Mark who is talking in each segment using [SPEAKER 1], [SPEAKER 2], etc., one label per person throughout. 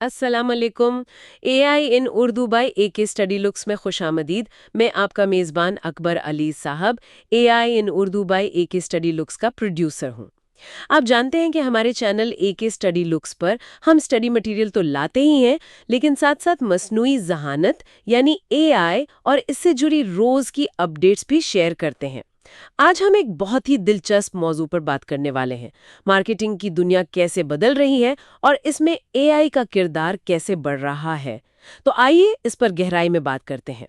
[SPEAKER 1] अस्सलाम वालेकुम। AI in Urdu by AK study looks में खुशामदीद। मैं आपका मेज़बान अकबर अली साहब, AI in Urdu by AK study looks का प्रोड्यूसर हूँ। आप जानते हैं कि हमारे चैनल एके स्टडी लुक्स पर हम स्टडी मटेरियल तो लाते ही हैं, लेकिन साथ साथ मसनूई ज़हानत यानी एआई और इससे जुड़ी रोज़ की अपडेट्स भी शेयर करते हैं। आज हम एक बहुत ही दिलचस्प मौजू पर बात करने वाले हैं। मार्केटिंग की दुनिया कैसे बदल रही है और इसमें एआई का किरदार कैसे बढ़ रहा है। तो आइए इस पर गहराई में बात करते हैं।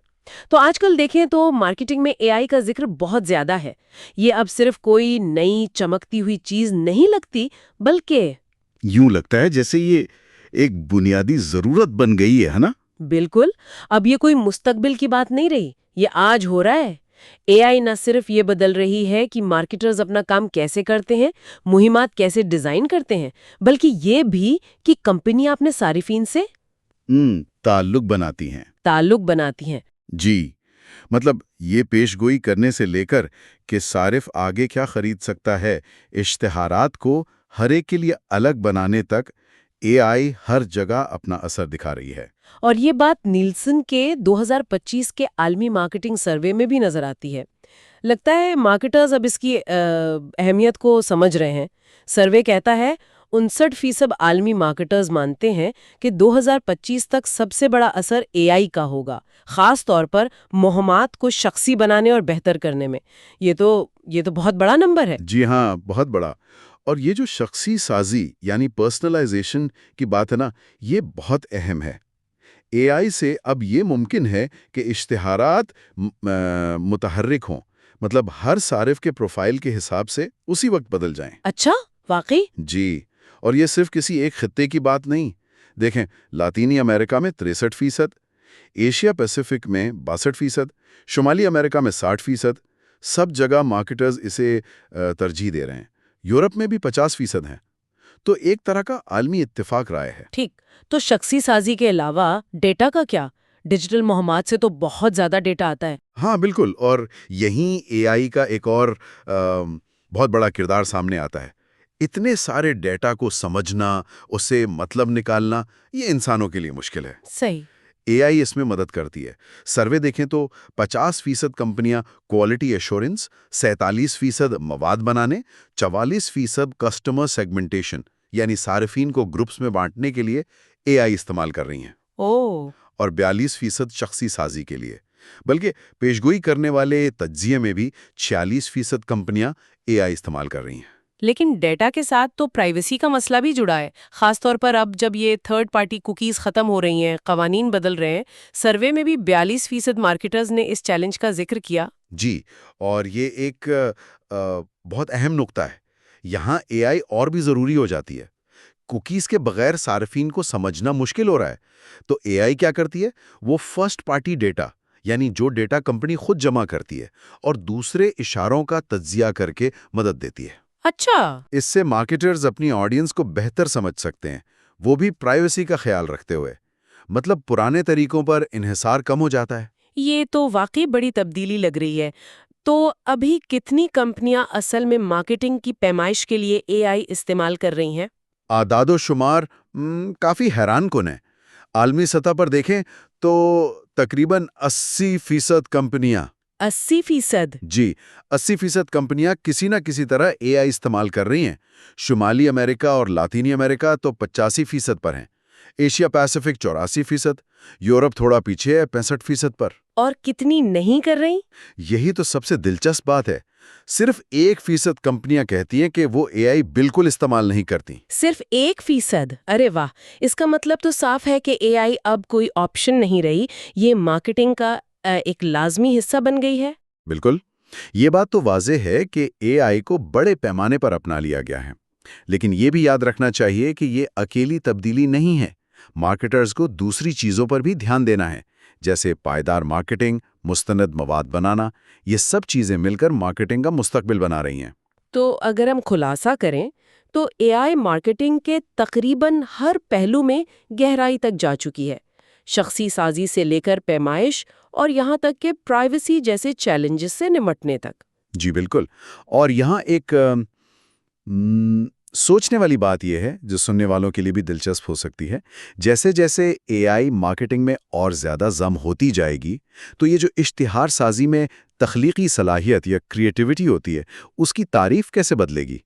[SPEAKER 1] तो आजकल देखें तो मार्केटिंग में एआई का जिक्र बहुत ज्यादा है। ये अब सिर्फ कोई नई चमकती हुई चीज नहीं लगती, बल्कि
[SPEAKER 2] यूं लगता है जैसे ये एक बुनियादी जरूरत बन गई है ना।
[SPEAKER 1] बिल्कुल, अब ये कोई मुस्तकबिल की बात नहीं रही, ये आज हो रहा है। एआई न सिर्फ ये बदल रही है कि मार्केटर्स अपना काम कैसे करते हैं, मुहिमात कैसे डिजाइन करते हैं, बल्कि ये भी कि कंपनियां अपने सारिफिन से
[SPEAKER 2] ताल्लुक बनाती हैं।
[SPEAKER 1] ताल्लुक बनाती हैं।
[SPEAKER 2] जी, मतलब ये पेशगोई करने से लेकर कि सारिफ आगे क्या खरीद सकता है, इश्तिहारात को हर एक के लिए अलग बनाने तक एआई हर जगह अपना असर दिखा रही है।
[SPEAKER 1] और ये बात नीलसन के 2025 के आलमी मार्केटिंग सर्वे में भी नजर आती है। लगता है मार्केटर्स अब इसकी अहमियत को समझ रहे हैं। सर्वे कहता है 59% आलमी मार्केटर्स मानते हैं कि 2025 तक सबसे बड़ा असर एआई का होगा, खास तौर पर मुहम्मात को शख्सी बनाने और बेहतर करने में। ये तो बहुत बड़ा नंबर है।
[SPEAKER 2] जी हाँ, बहुत बड़ा। और ये जो शख्सी साजी यानी पर्सनलाइजेशन की बात है ना, ये बहुत अहम है। एआई से अब ये मुमकिन है कि इश्तिहारात मुतहर्रिक हों, मतलब हर सारिफ के प्रोफाइल के हिसाब से उसी वक्त बदल जाएं।
[SPEAKER 1] अच्छा, वाकई?
[SPEAKER 2] जी, और ये सिर्फ किसी एक खित्ते की बात नहीं। देखें, लातीनी अमेरिका में 63%, एशिया पैसिफिक में 62%, शुमाली अमेरिका में 60%, सब जगह मार्केटर्स इसे तरजीह दे रहे हैं। यूरोप में भी 50% हैं। तो एक तरह का आलमी इत्तेफाक राय है।
[SPEAKER 1] ठीक। तो शख्सी साजी के अलावा डेटा का क्या? डिजिटल मुहम्मात से तो बहुत ज्यादा डेटा आता है।
[SPEAKER 2] हाँ, बिल्कुल। और यहीं एआई का एक और बहुत बड़ा किरदार सामने आता है। इतने सारे डेटा को समझना, उससे मतलब निकालना, ये इंसानों के लिए मुश्किल है।
[SPEAKER 1] सही।
[SPEAKER 2] एआई इसमें मदद करती है। सर्वे देखें तो 50% कंपनियां क्वालिटी एश्योरेंस, 47% मवाद बनाने, 44% कस्टमर सेगमेंटेशन यानी सार्फिन को ग्रुप्स में बांटने के लिए एआई इस्तेमाल कर रही हैं,
[SPEAKER 1] ओह,
[SPEAKER 2] और 42% शख्सी साजी के लिए। बल्कि पेशगोई करने वाले तज्जिये में भी 46% कंपनियां एआई इस्तेमाल कर रही हैं।
[SPEAKER 1] लेकिन डेटा के साथ तो प्राइवेसी का मसला भी जुड़ा है, खासतौर पर अब जब ये थर्ड पार्टी कुकीज खत्म हो रही हैं, कवानीन बदल रहे हैं। सर्वे में भी 42% मार्केटर्स ने इस चैलेंज का जिक्र किया।
[SPEAKER 2] जी, और ये एक बहुत अहम नुक्ता है। यहाँ एआई और भी ज़रूरी हो जाती है। कुकीज़ के बगैर सार्फिन को समझना मुश्किल हो रहा है। तो एआई क्या करती है? वो फर्स्ट पार्टी डेटा, यानी जो डेटा कंपनी खुद जमा करती है, और दूसरे इशारों का तज्जिया करके मदद देती है।
[SPEAKER 1] अच्छा,
[SPEAKER 2] इससे मार्केटर्स अपनी ऑडियंस को बेहतर समझ सकते हैं, वो भी प्राइवेसी का ख्याल रखते हुए। मतलब पुराने तरीकों पर इन्हिसार कम हो जाता है।
[SPEAKER 1] ये तो वाकई बड़ी तब्दीली लग रही है। तो अभी कितनी कंपनियां असल में मार्केटिंग की पैमाइश के लिए एआई इस्तेमाल कर रही हैं?
[SPEAKER 2] आदादो शुमार काफ़ी हैरानकुन है। आलमी सतह पर देखें तो तकरीबन 80% कंपनियां,
[SPEAKER 1] 80%?
[SPEAKER 2] जी, 80% कंपनियां किसी न किसी तरह एआई इस्तेमाल कर रही हैं। शुमाली अमेरिका और लातीनी अमेरिका तो 85% पर हैं। एशिया पैसिफिक 84%, यूरोप थोड़ा पीछे है 65% पर।
[SPEAKER 1] और कितनी नहीं कर रही?
[SPEAKER 2] यही तो सबसे दिलचस्प बात है। सिर्फ 1% कंपनियां कहती हैं कि वो एआई बिल्कुल इस्तेमाल नहीं करती।
[SPEAKER 1] सिर्फ 1%? अरे वाह! इसका मतलब तो साफ है कि एआई अब कोई ऑप्शन नहीं रही, ये मार्केटिंग का एक लाजमी हिस्सा बन गई है।
[SPEAKER 2] बिल्कुल। ये बात तो वाज़ेह है कि एआई को बड़े पैमाने पर अपना लिया गया है। लेकिन ये भी याद रखना चाहिए कि ये अकेली तब्दीली नहीं है। मार्केटर्स को दूसरी चीज़ों पर भी ध्यान देना है, जैसे पायदार मार्केटिंग, मुस्तनद मवाद बनाना। ये सब चीज़ें मिलकर मार्केटिंग का मुस्तकबिल बना रही हैं।
[SPEAKER 1] तो अगर हम खुलासा करें, तो एआई मार्केटिंग के तकरीबन हर पहलू में गहराई तक जा चुकी है, शख्सी साजी से लेकर पैमाइश और यहाँ तक कि प्राइवेसी जैसे चैलेंजेस से निपटने तक।
[SPEAKER 2] जी बिल्कुल। और यहाँ एक سوچنے والی بات یہ ہے جو سننے والوں کے لیے بھی دلچسپ ہو سکتی ہے، جیسے جیسے اے آئی مارکیٹنگ میں اور زیادہ ضم ہوتی جائے گی تو یہ جو اشتہار سازی میں تخلیقی صلاحیت یا کریٹیوٹی ہوتی ہے اس کی تعریف کیسے بدلے گی؟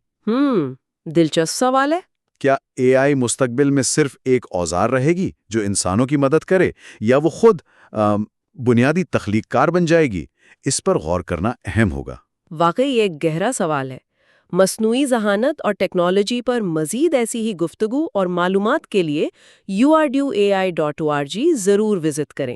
[SPEAKER 1] دلچسپ سوال ہے۔
[SPEAKER 2] کیا اے آئی مستقبل میں صرف ایک اوزار رہے گی جو انسانوں کی مدد کرے، یا وہ خود بنیادی تخلیق کار بن جائے گی؟ اس پر غور کرنا اہم ہوگا۔
[SPEAKER 1] واقعی یہ ایک گہرا سوال ہے۔ مصنوعی ذہانت اور ٹیکنالوجی پر مزید ایسی ہی گفتگو اور معلومات کے لیے urduai.org ضرور وزٹ کریں۔